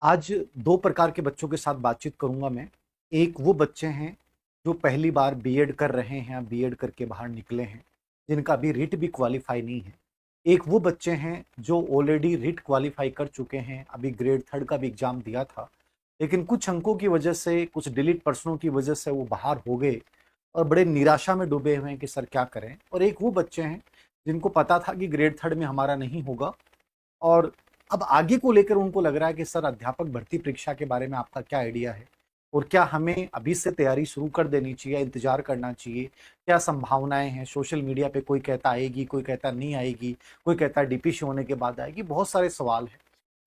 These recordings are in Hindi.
आज 2 प्रकार के बच्चों के साथ बातचीत करूँगा मैं। एक वो बच्चे हैं जो पहली बार बीएड कर रहे हैं या बीएड करके बाहर निकले हैं, जिनका अभी रिट भी क्वालीफाई नहीं है। एक वो बच्चे हैं जो ऑलरेडी रिट क्वालीफाई कर चुके हैं, अभी ग्रेड 3 का भी एग्ज़ाम दिया था, लेकिन कुछ अंकों की वजह से, कुछ डिलीट पर्सनों की वजह से वो बाहर हो गए और बड़े निराशा में डूबे हुए हैं कि सर क्या करें? और एक वो बच्चे हैं जिनको पता था कि ग्रेड 3 में हमारा नहीं होगा और अब आगे को लेकर उनको लग रहा है कि सर अध्यापक भर्ती परीक्षा के बारे में आपका क्या आइडिया है? और क्या हमें अभी से तैयारी शुरू कर देनी चाहिए, इंतज़ार करना चाहिए? क्या संभावनाएँ हैं? सोशल मीडिया पे कोई कहता आएगी, कोई कहता नहीं आएगी, कोई कहता डीपीसी होने के बाद आएगी, बहुत सारे सवाल हैं।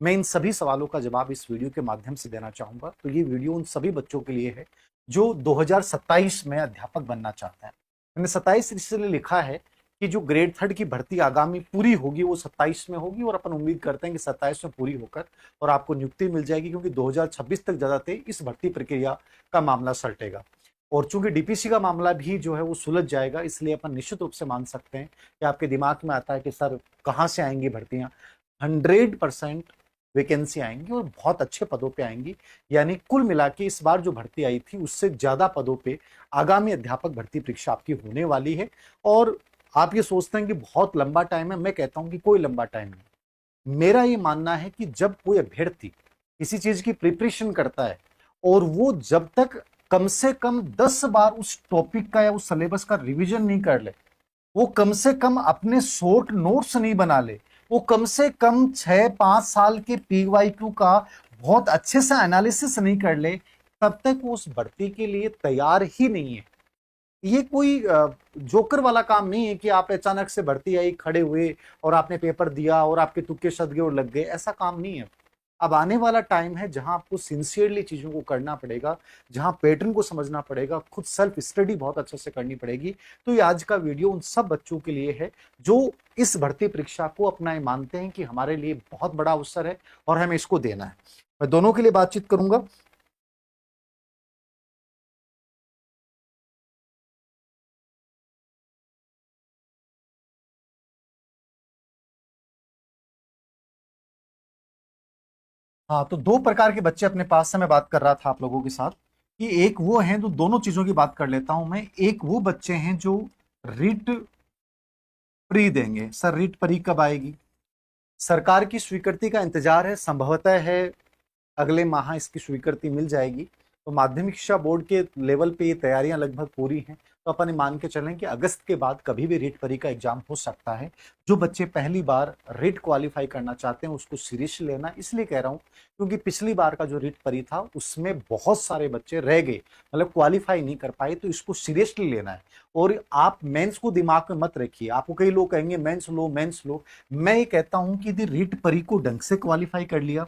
मैं इन सभी सवालों का जवाब इस वीडियो के माध्यम से देना चाहूँगा। तो ये वीडियो उन सभी बच्चों के लिए है, जो 2027 में अध्यापक बनना चाहते हैं। मैंने 27 इसलिए लिखा है कि जो ग्रेड 3 की भर्ती आगामी पूरी होगी वो 27 में होगी और अपन उम्मीद करते हैं कि 27 में पूरी होकर और आपको नियुक्ति मिल जाएगी, क्योंकि 2026 तक ज़्यादातर इस भर्ती प्रक्रिया का मामला सलटेगा। और चूंकि डीपीसी का मामला भी जो है वो सुलझ जाएगा, इसलिए अपन निश्चित रूप से मान सकते हैं कि आपके दिमाग में आता है कि सर कहाँ से आएंगी भर्तियां। 100% वैकेंसी आएंगी और बहुत अच्छे पदों पे आएंगी। यानी कुल मिला के इस बार जो भर्ती आई थी उससे ज्यादा पदों पे आगामी अध्यापक भर्ती परीक्षा आपकी होने वाली है। और आप ये सोचते हैं कि बहुत लंबा टाइम है, मैं कहता हूं कि कोई लंबा टाइम नहीं। मेरा ये मानना है कि जब कोई अभ्यर्थी किसी चीज की प्रिपरेशन करता है और वो जब तक कम से कम 10 बार उस टॉपिक का या उस सिलेबस का रिवीजन नहीं कर ले, वो कम से कम अपने शॉर्ट नोट्स नहीं बना ले, वो कम से कम 6-5 साल के पीवाईक्यू का बहुत अच्छे से एनालिसिस नहीं कर ले, तब तक वो उस भर्ती के लिए तैयार ही नहीं है। ये कोई जोकर वाला काम नहीं है कि आप अचानक से भर्ती आई, खड़े हुए और आपने पेपर दिया और आपके तुक्के सद गए और लग गए, ऐसा काम नहीं है। अब आने वाला टाइम है जहां आपको सिंसियरली चीजों को करना पड़ेगा, जहां पैटर्न को समझना पड़ेगा, खुद सेल्फ स्टडी बहुत अच्छे से करनी पड़ेगी। तो ये आज का वीडियो उन सब बच्चों के लिए है जो इस भर्ती परीक्षा को अपना मानते हैं कि हमारे लिए बहुत बड़ा अवसर है और हमें इसको देना है। मैं दोनों के लिए बातचीत करूंगा। हाँ, तो 2 प्रकार के बच्चे अपने पास से मैं बात कर रहा था आप लोगों के साथ कि एक वो हैं जो दोनों चीज़ों की बात कर लेता हूं मैं। एक वो बच्चे हैं जो रिट प्री देंगे। सर रिट प्री कब आएगी? सरकार की स्वीकृति का इंतजार है, संभवतः है अगले माह इसकी स्वीकृति मिल जाएगी। तो माध्यमिक शिक्षा बोर्ड के लेवल पे ये तैयारियां लगभग पूरी हैं। तो अपन ये मान के चलें कि अगस्त के बाद कभी भी रीट परी का एग्जाम हो सकता है। जो बच्चे पहली बार रीट क्वालिफाई करना चाहते हैं उसको सीरियस लेना, इसलिए कह रहा हूँ क्योंकि पिछली बार का जो रीट परी था उसमें बहुत सारे बच्चे रह गए, मतलब क्वालिफाई नहीं कर पाए। तो इसको सीरियसली लेना है। और आप मेंस को दिमाग में मत रखिए। आपको कई लोग कहेंगे मेंस लो मेंस लो, मैं ये कहता हूं कि यदि रीट परी को ढंग से क्वालिफाई कर लिया,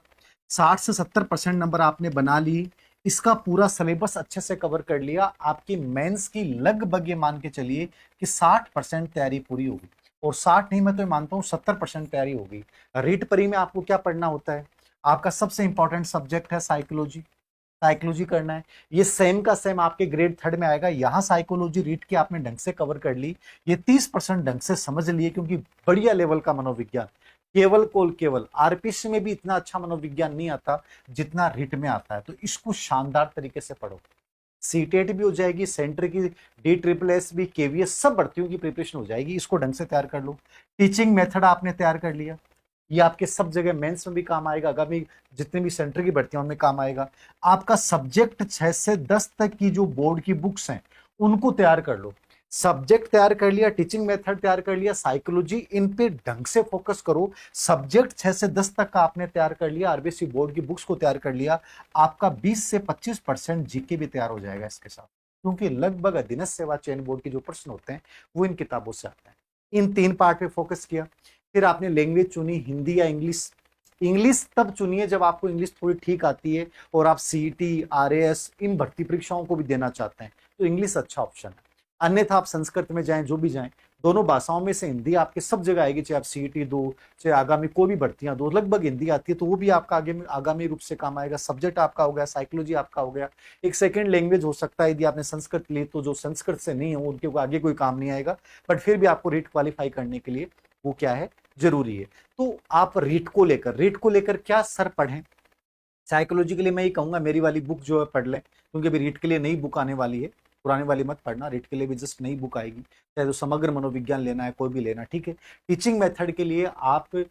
60 से 70% नंबर आपने बना ली, इसका पूरा सिलेबस अच्छे से कवर कर लिया, आपकी मेंस की लगभग ये मान के चलिए कि 60% तैयारी पूरी होगी। और 60 नहीं, मैं तो मानता हूं 70% तैयारी होगी। रीट परी में आपको क्या पढ़ना होता है? आपका सबसे इंपॉर्टेंट सब्जेक्ट है साइकोलॉजी। साइकोलॉजी करना है। ये सेम का सेम आपके ग्रेड 3 में आएगा। यहां साइकोलॉजी रीट की आपने ढंग से कवर कर ली, ये 30% ढंग से समझ लिए, क्योंकि बढ़िया लेवल का मनोविज्ञान। केवल आरपीसी में भी इतना अच्छा मनोविज्ञान नहीं आता जितना रिट में आता है। तो इसको शानदार तरीके से पढ़ो। सीटेट भी हो जाएगी, सेंटर की डी ट्रिपल एस भी, केवीएस, सब भर्तियों की प्रिपरेशन हो जाएगी। इसको ढंग से तैयार कर लो। टीचिंग मेथड आपने तैयार कर लिया, ये आपके सब जगह मेंस में भी काम आएगा, आगामी जितने भी सेंटर की भर्तियों में काम आएगा। आपका सब्जेक्ट 6 से 10 तक की जो बोर्ड की बुक्स हैं उनको तैयार कर लो। सब्जेक्ट तैयार कर लिया, टीचिंग मेथड तैयार कर लिया, साइकोलॉजी, इन पे ढंग से फोकस करो। सब्जेक्ट 6 से 10 तक का आपने तैयार कर लिया, आरबीसी बोर्ड की बुक्स को तैयार कर लिया, आपका 20 से 25% जीके भी तैयार हो जाएगा इसके साथ। क्योंकि लगभग अधीनस्थ सेवा चयन बोर्ड के जो प्रश्न होते हैं वो इन किताबों से आते हैं। इन 3 पार्ट पे फोकस किया। फिर आपने लैंग्वेज चुनी, हिंदी या इंग्लिश। इंग्लिश तब चुनिए जब आपको इंग्लिश थोड़ी ठीक आती है और आप सीईटी, आरएएस इन भर्ती परीक्षाओं को भी देना चाहते हैं, तो इंग्लिश अच्छा ऑप्शन है। अन्यथा आप संस्कृत में जाएं, जो भी जाएं, दोनों भाषाओं में से हिंदी आपके सब जगह आएगी, चाहे आप सीईटी दो, चाहे आगामी कोई भी भर्तियां दो, लगभग हिंदी आती है, तो वो भी आपका आगे आगामी रूप से काम आएगा। सब्जेक्ट आपका हो गया, साइकोलॉजी आपका हो गया। एक सेकंड लैंग्वेज हो सकता है, यदि आपने संस्कृत ली तो जो संस्कृत से नहीं हो उनके आगे कोई काम नहीं आएगा, बट फिर भी आपको रीट क्वालिफाई करने के लिए वो क्या है, जरूरी है। तो आप रीट को लेकर क्या सर पढ़ें? साइकोलॉजी के लिए मैं ये कहूंगा मेरी वाली बुक जो है पढ़ लें, क्योंकि अभी रीट के लिए नई बुक आने वाली है, पुराने वाली मत पढ़ना, रीट के लिए भी जस्ट नई बुक आएगी, चाहे तो समग्र मनोविज्ञान लेना है कोई भी लेना, ठीक है। टीचिंग मेथड के लिए आप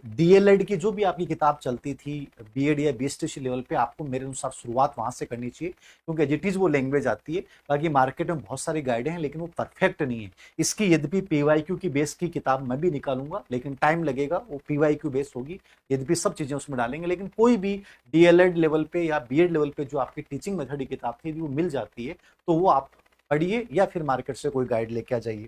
डीएलएड की जो भी आपकी किताब चलती थी बीएड या बीएसटीसी लेवल पे, आपको मेरे अनुसार शुरुआत वहां से करनी चाहिए, क्योंकि एज इट इज वो लैंग्वेज आती है। बाकी मार्केट में बहुत सारी गाइडें हैं लेकिन वो परफेक्ट नहीं है। इसकी यद्यपि पीवाईक्यू की बेस की किताब मैं भी निकालूंगा, लेकिन टाइम लगेगा, वो पीवाईक्यू बेस होगी, यद्यपि सब चीजें उसमें डालेंगे, लेकिन कोई भी डीएलएड लेवल पे या बीएड लेवल पे जो आपकी टीचिंग मेथड की किताब थी वो मिल जाती है, तो वो आप पढ़िए या फिर मार्केट से कोई गाइड लेके आ जाइए।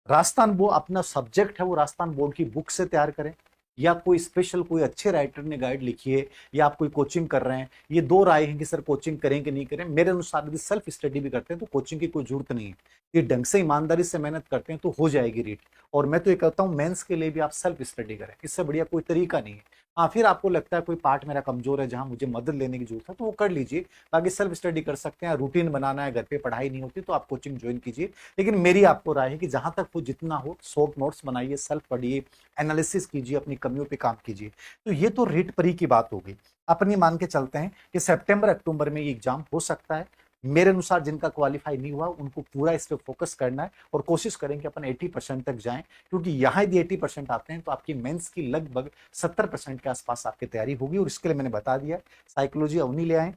राजस्थान वो अपना सब्जेक्ट है वो राजस्थान बोर्ड की बुक से तैयार करें, या कोई स्पेशल कोई अच्छे राइटर ने गाइड लिखी है, या आप कोई कोचिंग कर रहे हैं। ये दो राय है कि सर कोचिंग करें कि नहीं करें। मेरे अनुसार यदि सेल्फ स्टडी भी करते हैं तो कोचिंग की कोई जरूरत नहीं है, ये ढंग से ईमानदारी से मेहनत करते हैं तो हो जाएगी रीट। और मैं तो ये कहता हूँ मेंस के लिए भी आप सेल्फ स्टडी करें, इससे बढ़िया कोई तरीका नहीं है। हाँ, फिर आपको लगता है कोई पार्ट मेरा कमजोर है जहां मुझे मदद लेने की जरूरत है तो वो कर लीजिए, बाकी सेल्फ स्टडी कर सकते हैं। रूटीन बनाना है, घर पे पढ़ाई नहीं होती तो आप कोचिंग ज्वाइन कीजिए, लेकिन मेरी आपको राय है कि जहां तक वो जितना हो शॉर्ट नोट्स बनाइए, सेल्फ पढ़िए, एनालिसिस कीजिए, अपनी कमियों पे काम कीजिए। तो ये तो रीट परी की बात हो गई। अपनी मान के चलते हैं कि सितंबर अक्टूबर में ये एग्जाम हो सकता है। मेरे अनुसार जिनका क्वालिफाई नहीं हुआ उनको पूरा इस पे फोकस करना है और कोशिश करें कि अपन 80% तक जाएं, क्योंकि यहाँ यदि 80% आते हैं तो आपकी मेंस की लगभग 70% के आसपास आपकी तैयारी होगी। और इसके लिए मैंने बता दिया, साइकोलॉजी अवनी ले आए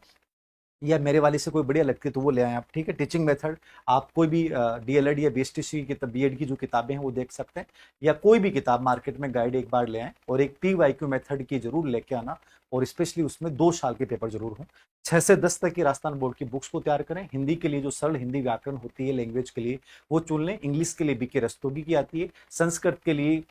या मेरे वाले से कोई बढ़िया लगती है तो वो ले आए आप, ठीक है। टीचिंग मेथड आप कोई भी डीएलएड या बीएसटीसी की बीएड की जो किताबें हैं वो देख सकते हैं, या कोई भी किताब मार्केट में गाइड एक बार ले आए, और एक पीवाईक्यू मेथड की जरूर लेके आना, और स्पेशली उसमें 2 साल के पेपर जरूर हों। 6 से 10 तक की राजस्थान बोर्ड की बुक्स को तैयार करें। हिंदी के लिए जो सरल हिंदी व्याकरण होती है लैंग्वेज के लिए वो चुन लें। इंग्लिश के लिए बीके रस्तोगी की आती है। संस्कृत के लिए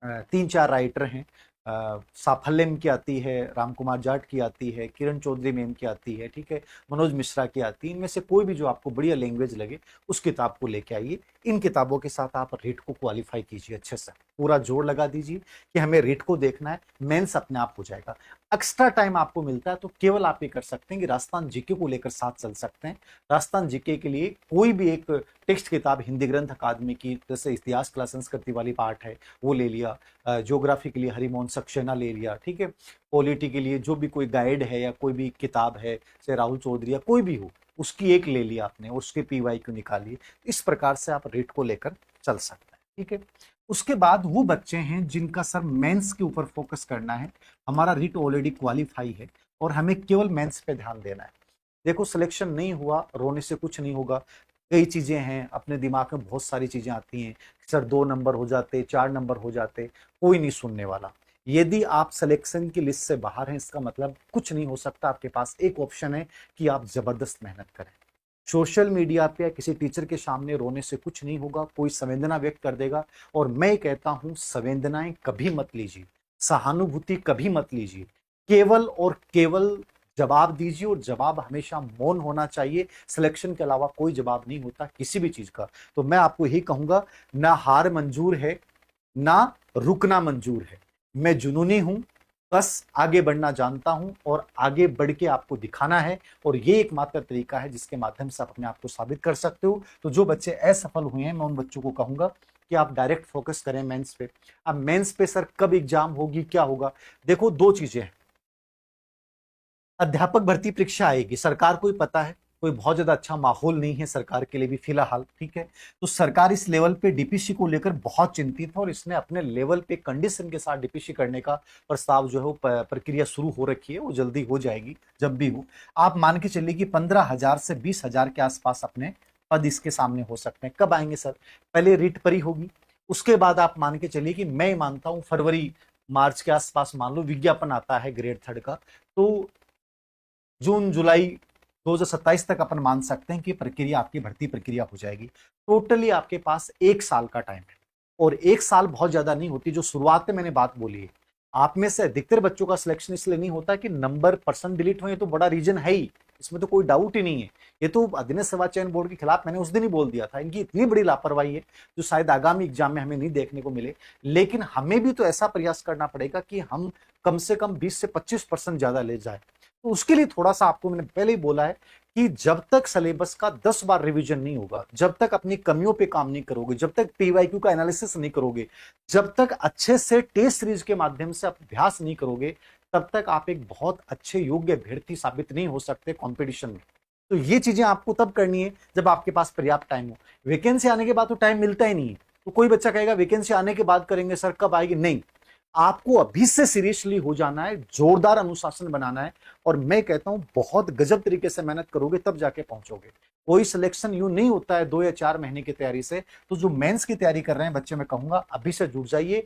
3-4 राइटर हैं, साफल्यम की आती है, रामकुमार जाट की आती है, किरण चौधरी मैम की आती है, ठीक है, मनोज मिश्रा की आती है। इनमें से कोई भी जो आपको बढ़िया लैंग्वेज लगे उस किताब को लेके आइए। इन किताबों के साथ आप रीट को क्वालिफाई कीजिए, अच्छे से पूरा जोर लगा दीजिए कि हमें रीट को देखना है, मेंस अपने आप हो जाएगा। एक्स्ट्रा टाइम आपको मिलता है तो केवल आप ये कर सकते हैं कि राजस्थान जीके को लेकर साथ चल सकते हैं। राजस्थान जीके के लिए कोई भी एक टेक्स्ट किताब हिंदी ग्रंथ अकादमी की, जैसे इतिहास कला संस्कृति वाली पार्ट है वो ले लिया, ज्योग्राफी के लिए हरिमोहन सक्सेना ले लिया, ठीक है। पॉलिटी के लिए जो भी कोई गाइड है या कोई भी किताब है, जैसे राहुल चौधरी या कोई भी हो, उसकी एक ले लिया आपने, उसके पीवाईक्यू निकालिए। इस प्रकार से आप रीट को लेकर चल सकते हैं, ठीक है। उसके बाद वो बच्चे हैं जिनका सर मेंस के ऊपर फोकस करना है, हमारा रीट ऑलरेडी क्वालिफाई है और हमें केवल मेंस पे ध्यान देना है। देखो सिलेक्शन नहीं हुआ, रोने से कुछ नहीं होगा। कई चीजें हैं, अपने दिमाग में बहुत सारी चीजें आती हैं, सर 2 नंबर हो जाते, 4 नंबर हो जाते, कोई नहीं सुनने वाला। यदि आप सिलेक्शन की लिस्ट से बाहर हैं इसका मतलब कुछ नहीं हो सकता। आपके पास एक ऑप्शन है कि आप जबरदस्त मेहनत करें। सोशल मीडिया पे या किसी टीचर के सामने रोने से कुछ नहीं होगा, कोई संवेदना व्यक्त कर देगा। और मैं कहता हूं संवेदनाएं कभी मत लीजिए, सहानुभूति कभी मत लीजिए, केवल और केवल जवाब दीजिए, और जवाब हमेशा मौन होना चाहिए। सिलेक्शन के अलावा कोई जवाब नहीं होता किसी भी चीज का। तो मैं आपको यही कहूंगा, ना हार मंजूर है ना रुकना मंजूर है। मैं जुनूनी हूं, बस आगे बढ़ना जानता हूं और आगे बढ़ के आपको दिखाना है, और ये एकमात्र तरीका है जिसके माध्यम से आप अपने आप को साबित कर सकते हो। तो जो बच्चे असफल हुए हैं मैं उन बच्चों को कहूंगा कि आप डायरेक्ट फोकस करें मेंस पे। अब मेंस पे सर कब एग्जाम होगी, क्या होगा? देखो 2 चीजें हैं। अध्यापक भर्ती परीक्षा आएगी, सरकार को ही पता है, कोई बहुत ज्यादा अच्छा माहौल नहीं है सरकार के लिए भी फिलहाल, ठीक है। तो सरकार इस लेवल पे डीपीसी को लेकर बहुत चिंतित है और इसने अपने लेवल पे कंडीशन के साथ डीपीसी करने का प्रस्ताव जो है वो प्रक्रिया शुरू हो रखी है, वो जल्दी हो जाएगी जब भी हो। आप मान के चलिए कि 15,000 से 20,000 के आसपास अपने पद इसके सामने हो सकते हैं। कब आएंगे सर? पहले रीट परी होगी, उसके बाद आप मान के चलिए कि मैं मानता हूं फरवरी मार्च के आसपास मान लो विज्ञापन आता है ग्रेड 3 का, तो जून जुलाई 2027 तक अपन मान सकते हैं कि प्रक्रिया आपकी भर्ती प्रक्रिया हो जाएगी। टोटली आपके पास 1 साल का टाइम है, और 1 साल बहुत ज्यादा नहीं होती। जो शुरुआत में मैंने बात बोली है, आप में से अधिकतर बच्चों का सिलेक्शन इसलिए नहीं होता कि नंबर परसेंट डिलीट हुए, तो बड़ा रीजन है ही, इसमें तो कोई डाउट ही नहीं है। ये तो अधीनस्थ सेवा चयन बोर्ड के खिलाफ मैंने उस दिन ही बोल दिया था, इनकी इतनी बड़ी लापरवाही है जो शायद आगामी एग्जाम में हमें नहीं देखने को मिले। लेकिन हमें भी तो ऐसा प्रयास करना पड़ेगा कि हम कम से कम 20 से 25% ज्यादा ले जाए। तो उसके लिए थोड़ा सा आपको मैंने पहले ही बोला है कि जब तक सिलेबस का 10 बार रिवीजन नहीं होगा, जब तक अपनी कमियों पे काम नहीं करोगे, जब तक पीवाईक्यू का एनालिसिस नहीं करोगे, जब तक अच्छे से टेस्ट सीरीज के माध्यम से अभ्यास नहीं करोगे, तब तक आप एक बहुत अच्छे योग्य अभ्यर्थी साबित नहीं हो सकते कंपटीशन में। तो ये चीजें आपको तब करनी है जब आपके पास पर्याप्त टाइम हो। वैकेंसी आने के बाद तो टाइम मिलता ही नहीं है। तो कोई बच्चा कहेगा वैकेंसी आने के बाद करेंगे सर, कब आएगी? नहीं, आपको अभी से सीरियसली हो जाना है, जोरदार अनुशासन बनाना है, और मैं कहता हूं बहुत गजब तरीके से मेहनत करोगे तब जाके पहुंचोगे। कोई सिलेक्शन यूं नहीं होता है 2 या 4 महीने की तैयारी से। तो जो मेंस की तैयारी कर रहे हैं बच्चे, मैं कहूंगा अभी से जुट जाइए।